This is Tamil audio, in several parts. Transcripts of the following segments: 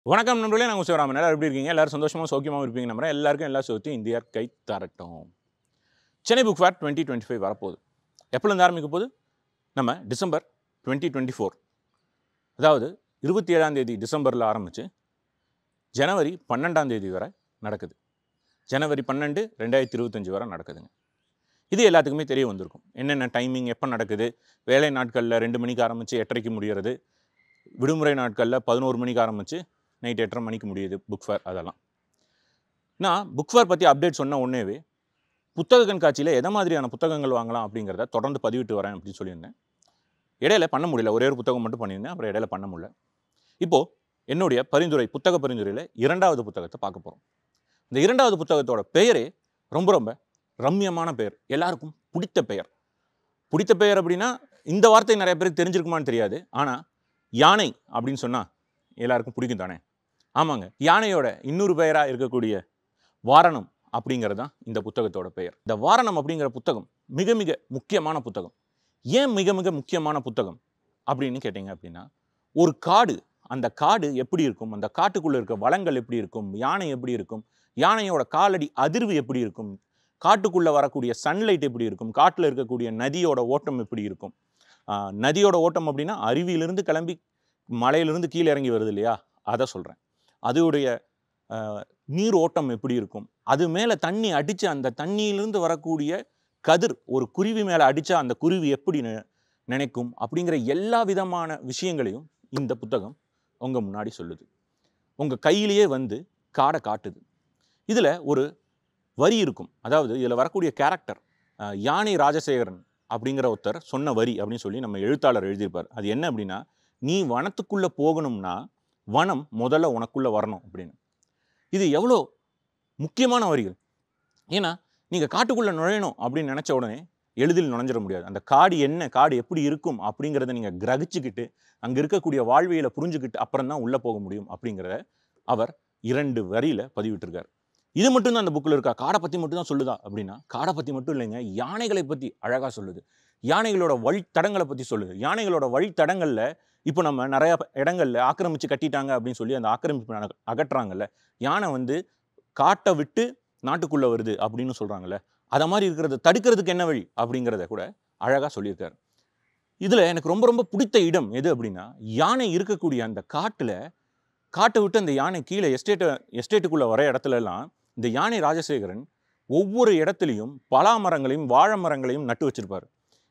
வணக்கம் நண்பர்களே, நான் சிவராமன். எல்லாரும் எப்படி இருக்கீங்க? எல்லாரும் சந்தோஷமா சௌக்கியமா இருப்பீங்க நம்புறேன். எல்லாருக்கும் எல்லா சுகத்தையும் இந்தியா கை தரட்டும். சென்னை புக் ஃபேர் 2025 வரப்போகுது. எப்போலேருந்து ஆரம்பிக்க போகுது? நம்ம டிசம்பர் 2024, அதாவது 27ஆம் தேதி டிசம்பரில் ஆரம்பித்து ஜனவரி 12ஆம் தேதி வரை நடக்குது. ஜனவரி 12, 2025 வரை நடக்குதுங்க. இது எல்லாத்துக்குமே தெரிய வந்திருக்கும். என்னென்ன டைமிங், எப்போ நடக்குது, வேலை நாட்களில் 2 மணிக்கு ஆரம்பித்து 8:30க்கு முடிகிறது, விடுமுறை நாட்களில் 11 மணிக்கு ஆரம்பித்து நைட் 8:30 மணிக்கு முடியுது புக் ஃபேர். அதெல்லாம் நான் புக் ஃபேர் பற்றி அப்டேட் சொன்ன உடனேவே புத்தக கண்காட்சியில் எதை மாதிரியான புத்தகங்கள் வாங்கலாம் அப்படிங்கிறத தொடர்ந்து பதிவிட்டு வரேன் அப்படின்னு சொல்லியிருந்தேன். இடையில பண்ண முடியல, ஒரே ஒரு புத்தகம் மட்டும் பண்ணியிருந்தேன், அப்புறம் இடையில பண்ண முடியல. இப்போது என்னுடைய பரிந்துரை, புத்தக பரிந்துரையில் 2வது புத்தகத்தை பார்க்க போகிறோம். இந்த 2வது புத்தகத்தோட பெயரே ரொம்ப ரொம்ப ரம்யமான பெயர், எல்லாருக்கும் பிடித்த பெயர். பிடித்த பெயர் அப்படின்னா இந்த வார்த்தை நிறைய பேருக்கு தெரிஞ்சிருக்குமான்னு தெரியாது. ஆனால் யானை அப்படின்னு சொன்னால் எல்லாருக்கும் பிடிக்கும் தானே? ஆமாங்க, யானையோட இன்னொரு பெயராக இருக்கக்கூடிய வாரணம் அப்படிங்கிறது தான் இந்த புத்தகத்தோட பெயர். இந்த வாரணம் அப்படிங்கிற புத்தகம் மிக மிக முக்கியமான புத்தகம். ஏன் மிக மிக முக்கியமான புத்தகம் அப்படின்னு கேட்டிங்க அப்படின்னா, ஒரு காடு, அந்த காடு எப்படி இருக்கும், அந்த காட்டுக்குள்ளே இருக்க வளங்கள் எப்படி இருக்கும், யானை எப்படி இருக்கும், யானையோட காலடி அதிர்வு எப்படி இருக்கும், காட்டுக்குள்ளே வரக்கூடிய சன்லைட் எப்படி இருக்கும், காட்டில் இருக்கக்கூடிய நதியோட ஓட்டம் எப்படி இருக்கும். நதியோட ஓட்டம் அப்படின்னா அருவியிலிருந்து கிளம்பி மலையிலிருந்து கீழே இறங்கி வருது இல்லையா, அதை சொல்கிறேன். அதோடைய நீர் ஓட்டம் எப்படி இருக்கும், அது மேலே தண்ணி அடித்து அந்த தண்ணியிலிருந்து வரக்கூடிய கதிர் ஒரு குருவி மேலே அடித்தா அந்த குருவி எப்படி நினைக்கும் அப்படிங்கிற எல்லா விதமான விஷயங்களையும் இந்த புத்தகம் உங்கள் முன்னாடி சொல்லுது. உங்கள் கையிலேயே வந்து காடை காட்டுது. இதில் ஒரு வரி இருக்கும், அதாவது இதில் வரக்கூடிய கேரக்டர் யானை ராஜசேகரன் அப்படிங்கிற ஒருத்தர் சொன்ன வரி அப்படின்னு சொல்லி நம்ம எழுத்தாளர் எழுதியிருப்பார். அது என்ன அப்படின்னா, நீ வனத்துக்குள்ளே போகணும்னா வனம் முதல்ல உனக்குள்ளே வரணும் அப்படின்னு. இது எவ்வளோ முக்கியமான வரிகள். ஏன்னா நீங்கள் காட்டுக்குள்ளே நுழையணும் அப்படின்னு நினச்ச உடனே எளிதில் நுழைஞ்சிட முடியாது. அந்த காடு என்ன, காடு எப்படி இருக்கும் அப்படிங்கிறத நீங்கள் கிரகிச்சுக்கிட்டு அங்கே இருக்கக்கூடிய வாழ்வியலை புரிஞ்சுக்கிட்டு அப்புறம் தான் உள்ளே போக முடியும் அப்படிங்கிறத அவர் 2 வரியில் பதிவிட்டிருக்கார். இது மட்டும்தான் அந்த புக்கில் இருக்கா, காடை பற்றி மட்டும் தான் சொல்லுதா அப்படின்னா, காடை பற்றி மட்டும் இல்லைங்க, யானைகளை பற்றி அழகாக சொல்லுது. யானைகளோட வழித்தடங்களை பற்றி சொல்லுது. யானைகளோட வழித்தடங்களில் இப்போ நம்ம நிறையா இடங்களில் ஆக்கிரமித்து கட்டிட்டாங்க அப்படின்னு சொல்லி அந்த ஆக்கிரமிப்பு அகற்றுறாங்கல்ல, யானை வந்து காட்டை விட்டு நாட்டுக்குள்ளே வருது அப்படின்னு சொல்கிறாங்கல்ல, அதை மாதிரி இருக்கிறத தடுக்கிறதுக்கு என்ன வழி அப்படிங்கிறத கூட அழகாக சொல்லியிருக்காரு. இதில் எனக்கு ரொம்ப ரொம்ப பிடித்த இடம் எது அப்படின்னா, யானை இருக்கக்கூடிய அந்த காட்டை விட்டு அந்த யானை கீழே எஸ்டேட்டுக்குள்ளே வர இடத்துலலாம் இந்த யானை ராஜசேகரன் ஒவ்வொரு இடத்துலையும் பலா மரங்களையும் வாழை மரங்களையும் நட்டு வச்சிருப்பார்.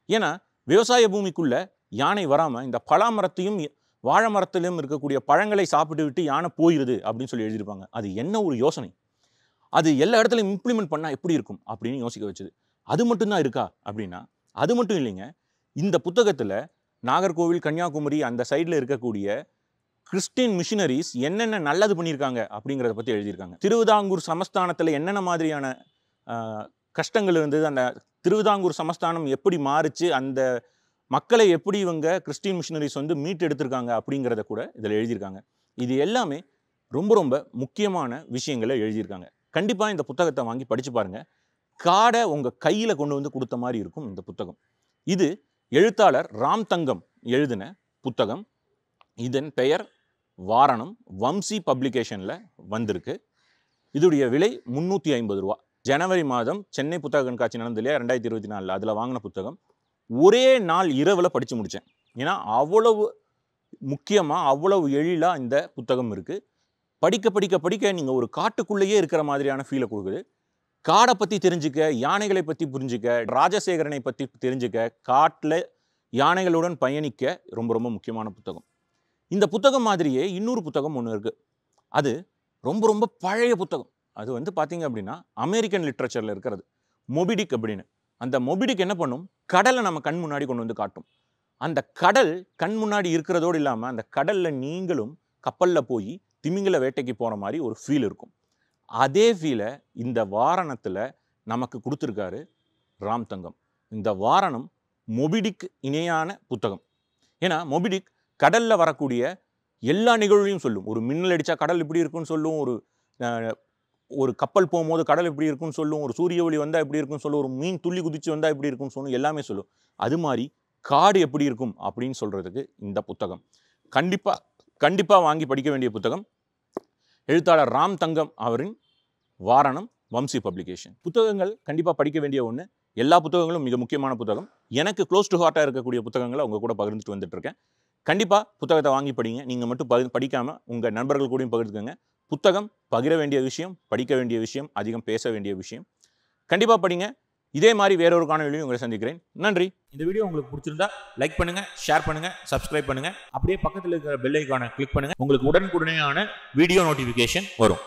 ஏன்னா விவசாய பூமிக்குள்ளே யானை வராமல் இந்த பலா மரத்தையும் வாழை மரத்திலும் இருக்கக்கூடிய பழங்களை சாப்பிட்டு விட்டு யானை போயிடுது அப்படின்னு சொல்லி எழுதியிருப்பாங்க. அது என்ன ஒரு யோசனை, அது எல்லா இடத்துலையும் இம்ப்ளிமெண்ட் பண்ணால் எப்படி இருக்கும் அப்படின்னு யோசிக்க வச்சுது. அது மட்டும்தான் இருக்கா அப்படின்னா அது மட்டும் இல்லைங்க. இந்த புத்தகத்தில் நாகர்கோவில், கன்னியாகுமரி அந்த சைடில் இருக்கக்கூடிய கிறிஸ்டின் மிஷினரிஸ் என்னென்ன நல்லது பண்ணியிருக்காங்க அப்படிங்கிறத பற்றி எழுதியிருக்காங்க. திருவிதாங்கூர் சமஸ்தானத்தில் என்னென்ன மாதிரியான கஷ்டங்கள் இருந்தது, அந்த திருவிதாங்கூர் சமஸ்தானம் எப்படி மாறிச்சு, அந்த மக்களை எப்படி இவங்க கிறிஸ்டின் மிஷினரிஸ் வந்து மீட்டு எடுத்திருக்காங்க அப்படிங்கிறத கூட இதில் எழுதியிருக்காங்க. இது எல்லாமே ரொம்ப ரொம்ப முக்கியமான விஷயங்களை எழுதியிருக்காங்க. கண்டிப்பாக இந்த புத்தகத்தை வாங்கி படித்து பாருங்கள். காடை உங்கள் கையில் கொண்டு வந்து கொடுத்த மாதிரி இருக்கும் இந்த புத்தகம். இது எழுத்தாளர் ராம் தங்கம் எழுதின புத்தகம். இதன் பெயர் வாரணம். வம்சி பப்ளிகேஷனில் வந்திருக்கு. இதோடைய விலை 350 ரூபா. ஜனவரி மாதம் சென்னை புத்தக கண்காட்சி நடந்து இல்லையா 2024, அதில் வாங்கின புத்தகம். ஒரே நாள் இரவில் படித்து முடித்தேன். ஏன்னா அவ்வளவு முக்கியமாக அவ்வளவு எழிலாக இந்த புத்தகம் இருக்குது. படிக்க படிக்க படிக்க நீங்கள் ஒரு காட்டுக்குள்ளேயே இருக்கிற மாதிரியான ஃபீலை கொடுக்குது. காடை பற்றி தெரிஞ்சுக்க, யானைகளை பற்றி புரிஞ்சுக்க, ராஜசேகரனை பற்றி தெரிஞ்சுக்க, காட்டில் யானைகளுடன் பயணிக்க ரொம்ப ரொம்ப முக்கியமான புத்தகம். இந்த புத்தகம் மாதிரியே இன்னொரு புத்தகம் ஒன்று இருக்குது. அது ரொம்ப ரொம்ப பழைய புத்தகம். அது வந்து பார்த்தீங்க அப்படின்னா அமெரிக்கன் லிட்ரேச்சரில் இருக்கிறது, மொபிடிக் அப்படின்னு. அந்த மொபிடிக் என்ன பண்ணும், கடலை நம்ம கண் முன்னாடி கொண்டு வந்து காட்டும். அந்த கடல் கண் முன்னாடி இருக்கிறதோடு இல்லாமல் அந்த கடலில் நீங்களும் கப்பலில் போய் திமிங்கல வேட்டைக்கு போகிற மாதிரி ஒரு ஃபீல் இருக்கும். அதே ஃபீலை இந்த வாரணத்தில் நமக்கு கொடுத்துருக்காரு ராம் தங்கம். இந்த வாரணம் மொபிடிக் இணையான புத்தகம். ஏன்னா மொபிடிக் கடலில் வரக்கூடிய எல்லா நிகழ்வையும் சொல்லும். ஒரு மின்னல் அடித்தா கடல் இப்படி இருக்குன்னு சொல்லும், ஒரு கப்பல் போகும்போது கடல் எப்படி இருக்குன்னு சொல்லும், ஒரு சூரிய ஒளி வந்தால் எப்படி இருக்குன்னு சொல்லும், ஒரு மீன் துள்ளி குதிச்சு வந்தால் எப்படி இருக்குன்னு சொல்லும், எல்லாமே சொல்லும். அது மாதிரி காடு எப்படி இருக்கும் அப்படின்னு சொல்கிறதுக்கு இந்த புத்தகம் கண்டிப்பாக வாங்கி படிக்க வேண்டிய புத்தகம். எழுத்தாளர் ராம் தங்கம் அவரின் வாரணம் வம்சி பப்ளிகேஷன். புத்தகங்கள் கண்டிப்பாக படிக்க வேண்டிய ஒன்று. எல்லா புத்தகங்களும் மிக முக்கியமான புத்தகம். எனக்கு க்ளோஸ் டு ஹார்ட்டாக இருக்கக்கூடிய புத்தகங்களை உங்கள் கூட பகிர்ந்துட்டு வந்துட்டு இருக்கேன். கண்டிப்பாக புத்தகத்தை வாங்கி படிங்க. நீங்கள் மட்டும் படிக்காமல் உங்கள் நண்பர்கள் கூடயும் பகிர்ந்துக்கோங்க. புத்தகம் பகிர வேண்டிய விஷயம், படிக்க வேண்டிய விஷயம், அதிகம் பேச வேண்டிய விஷயம். கண்டிப்பாக படிங்க. இதே மாதிரி வேறொரு காணொலியிலும் உங்களை சந்திக்கிறேன். நன்றி. இந்த வீடியோ உங்களுக்கு பிடிச்சிருந்தா லைக் பண்ணுங்க, ஷேர் பண்ணுங்க, சப்ஸ்கிரைப் பண்ணுங்க. அப்படியே பக்கத்தில் இருக்கிற பெல் ஐகானை கிளிக் பண்ணுங்க. உங்களுக்கு உடனுக்குடனேயான வீடியோ நோட்டிஃபிகேஷன் வரும்.